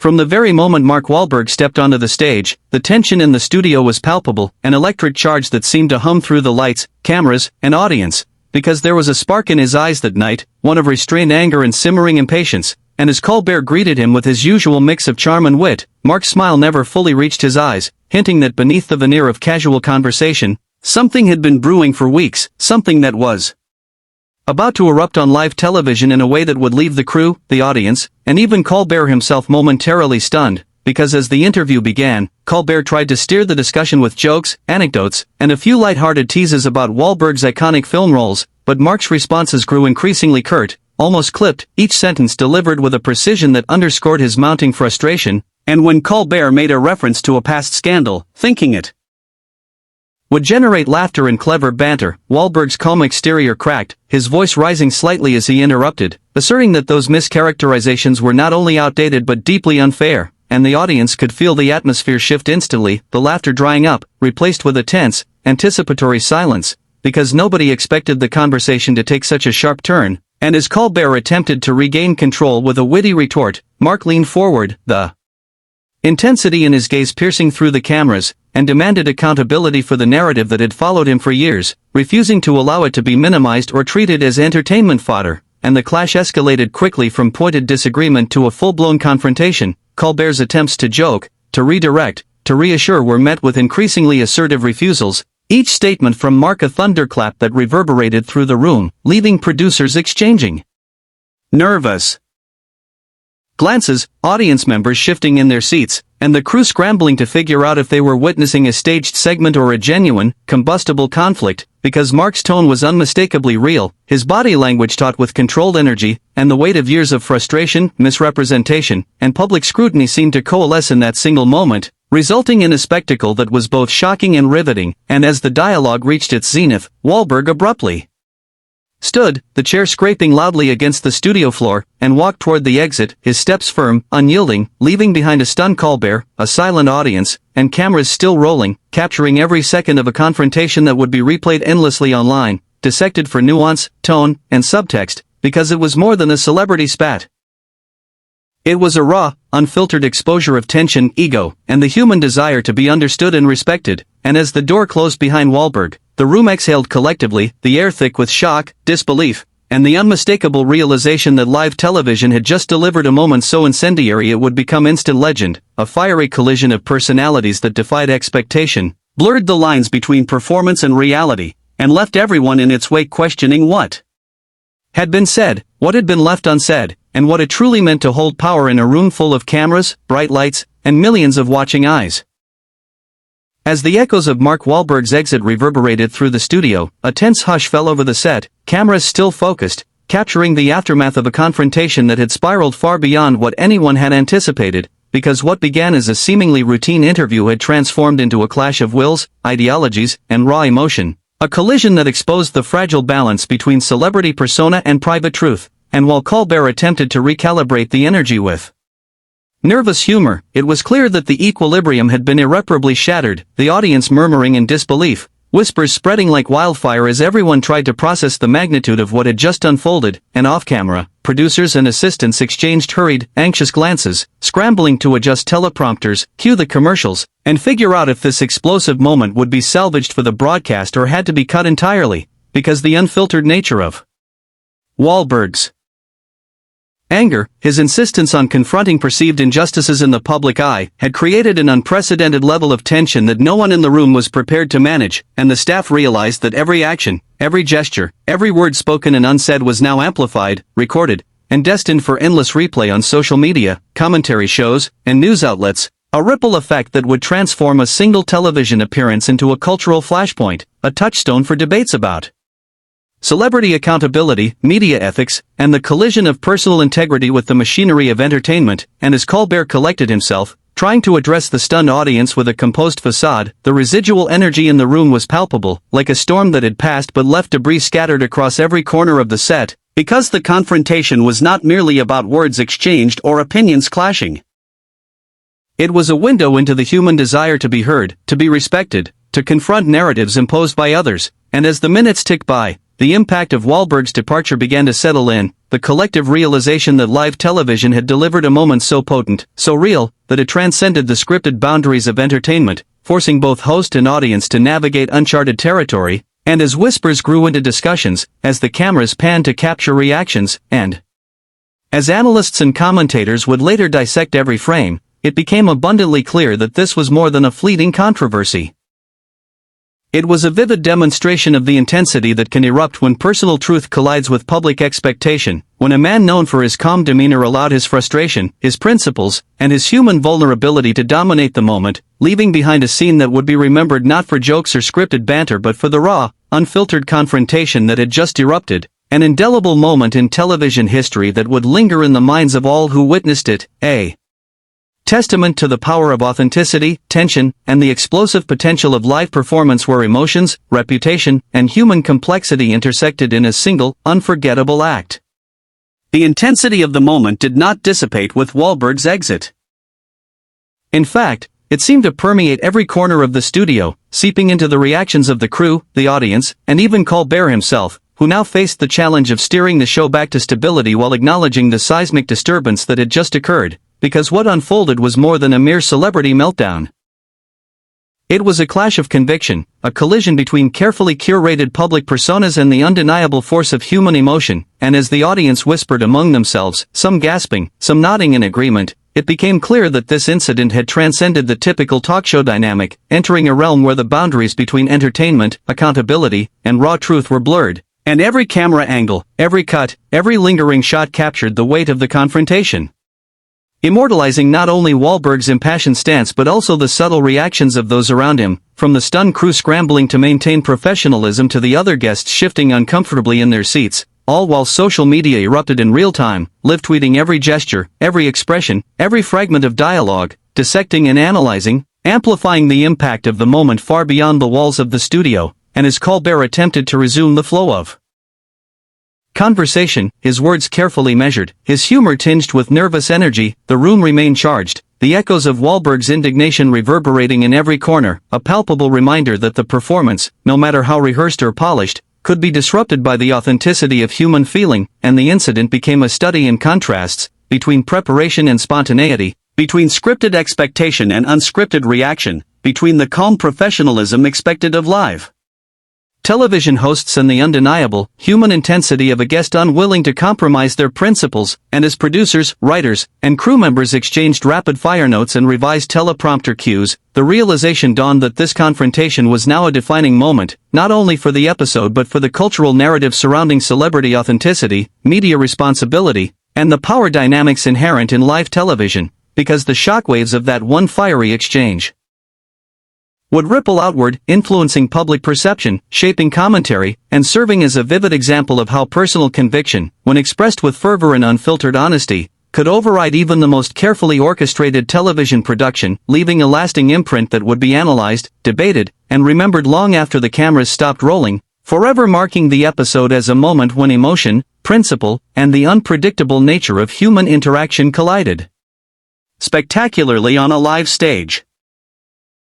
From the very moment Mark Wahlberg stepped onto the stage, the tension in the studio was palpable, an electric charge that seemed to hum through the lights, cameras, and audience. Because there was a spark in his eyes that night, one of restrained anger and simmering impatience, and as Colbert greeted him with his usual mix of charm and wit, Mark's smile never fully reached his eyes, hinting that beneath the veneer of casual conversation, something had been brewing for weeks, something that was about to erupt on live television in a way that would leave the crew, the audience, and even Colbert himself momentarily stunned, because as the interview began, Colbert tried to steer the discussion with jokes, anecdotes, and a few light-hearted teases about Wahlberg's iconic film roles, but Mark's responses grew increasingly curt, almost clipped, each sentence delivered with a precision that underscored his mounting frustration, and when Colbert made a reference to a past scandal, thinking it would generate laughter and clever banter, Wahlberg's calm exterior cracked, his voice rising slightly as he interrupted, asserting that those mischaracterizations were not only outdated but deeply unfair, and the audience could feel the atmosphere shift instantly, the laughter drying up, replaced with a tense, anticipatory silence, because nobody expected the conversation to take such a sharp turn, and as Colbert attempted to regain control with a witty retort, Mark leaned forward, the intensity in his gaze piercing through the cameras, and demanded accountability for the narrative that had followed him for years, refusing to allow it to be minimized or treated as entertainment fodder, and the clash escalated quickly from pointed disagreement to a full-blown confrontation. Colbert's attempts to joke, to redirect, to reassure were met with increasingly assertive refusals, each statement from Mark a thunderclap that reverberated through the room, leaving producers exchanging nervous glances, audience members shifting in their seats, and the crew scrambling to figure out if they were witnessing a staged segment or a genuine, combustible conflict, because Mark's tone was unmistakably real, his body language taut with controlled energy, and the weight of years of frustration, misrepresentation, and public scrutiny seemed to coalesce in that single moment, resulting in a spectacle that was both shocking and riveting, and as the dialogue reached its zenith, Wahlberg abruptly stood, the chair scraping loudly against the studio floor, and walked toward the exit, his steps firm, unyielding, leaving behind a stunned Colbert, a silent audience, and cameras still rolling, capturing every second of a confrontation that would be replayed endlessly online, dissected for nuance, tone, and subtext, because it was more than a celebrity spat. It was a raw, unfiltered exposure of tension, ego, and the human desire to be understood and respected, and as the door closed behind Wahlberg, the room exhaled collectively, the air thick with shock, disbelief, and the unmistakable realization that live television had just delivered a moment so incendiary it would become instant legend, a fiery collision of personalities that defied expectation, blurred the lines between performance and reality, and left everyone in its wake questioning what had been said, what had been left unsaid, and what it truly meant to hold power in a room full of cameras, bright lights, and millions of watching eyes. As the echoes of Mark Wahlberg's exit reverberated through the studio, a tense hush fell over the set, cameras still focused, capturing the aftermath of a confrontation that had spiraled far beyond what anyone had anticipated, because what began as a seemingly routine interview had transformed into a clash of wills, ideologies, and raw emotion, a collision that exposed the fragile balance between celebrity persona and private truth, and while Colbert attempted to recalibrate the energy with nervous humor, it was clear that the equilibrium had been irreparably shattered, the audience murmuring in disbelief, whispers spreading like wildfire as everyone tried to process the magnitude of what had just unfolded, and off-camera, producers and assistants exchanged hurried, anxious glances, scrambling to adjust teleprompters, cue the commercials, and figure out if this explosive moment would be salvaged for the broadcast or had to be cut entirely, because the unfiltered nature of Wahlberg's anger, his insistence on confronting perceived injustices in the public eye, had created an unprecedented level of tension that no one in the room was prepared to manage, and the staff realized that every action, every gesture, every word spoken and unsaid was now amplified, recorded, and destined for endless replay on social media, commentary shows, and news outlets, a ripple effect that would transform a single television appearance into a cultural flashpoint, a touchstone for debates about celebrity accountability, media ethics, and the collision of personal integrity with the machinery of entertainment, and as Colbert collected himself, trying to address the stunned audience with a composed facade, the residual energy in the room was palpable, like a storm that had passed but left debris scattered across every corner of the set, because the confrontation was not merely about words exchanged or opinions clashing. It was a window into the human desire to be heard, to be respected, to confront narratives imposed by others, and as the minutes ticked by, the impact of Wahlberg's departure began to settle in, the collective realization that live television had delivered a moment so potent, so real, that it transcended the scripted boundaries of entertainment, forcing both host and audience to navigate uncharted territory. And as whispers grew into discussions, as the cameras panned to capture reactions, and as analysts and commentators would later dissect every frame, it became abundantly clear that this was more than a fleeting controversy. It was a vivid demonstration of the intensity that can erupt when personal truth collides with public expectation, when a man known for his calm demeanor allowed his frustration, his principles, and his human vulnerability to dominate the moment, leaving behind a scene that would be remembered not for jokes or scripted banter but for the raw, unfiltered confrontation that had just erupted, an indelible moment in television history that would linger in the minds of all who witnessed it, a testament to the power of authenticity, tension, and the explosive potential of live performance where emotions, reputation, and human complexity intersected in a single, unforgettable act. The intensity of the moment did not dissipate with Wahlberg's exit. In fact, it seemed to permeate every corner of the studio, seeping into the reactions of the crew, the audience, and even Colbert himself, who now faced the challenge of steering the show back to stability while acknowledging the seismic disturbance that had just occurred, because what unfolded was more than a mere celebrity meltdown. It was a clash of conviction, a collision between carefully curated public personas and the undeniable force of human emotion, and as the audience whispered among themselves, some gasping, some nodding in agreement, it became clear that this incident had transcended the typical talk show dynamic, entering a realm where the boundaries between entertainment, accountability, and raw truth were blurred, and every camera angle, every cut, every lingering shot captured the weight of the confrontation, immortalizing not only Wahlberg's impassioned stance but also the subtle reactions of those around him, from the stunned crew scrambling to maintain professionalism to the other guests shifting uncomfortably in their seats, all while social media erupted in real time, live-tweeting every gesture, every expression, every fragment of dialogue, dissecting and analyzing, amplifying the impact of the moment far beyond the walls of the studio, and as Colbert attempted to resume the flow of conversation, his words carefully measured, his humor tinged with nervous energy, the room remained charged, the echoes of Wahlberg's indignation reverberating in every corner, a palpable reminder that the performance, no matter how rehearsed or polished, could be disrupted by the authenticity of human feeling, and the incident became a study in contrasts, between preparation and spontaneity, between scripted expectation and unscripted reaction, between the calm professionalism expected of live television hosts and the undeniable, human intensity of a guest unwilling to compromise their principles, and as producers, writers, and crew members exchanged rapid-fire notes and revised teleprompter cues, the realization dawned that this confrontation was now a defining moment, not only for the episode but for the cultural narrative surrounding celebrity authenticity, media responsibility, and the power dynamics inherent in live television, because the shockwaves of that one fiery exchange would ripple outward, influencing public perception, shaping commentary, and serving as a vivid example of how personal conviction, when expressed with fervor and unfiltered honesty, could override even the most carefully orchestrated television production, leaving a lasting imprint that would be analyzed, debated, and remembered long after the cameras stopped rolling, forever marking the episode as a moment when emotion, principle, and the unpredictable nature of human interaction collided spectacularly on a live stage.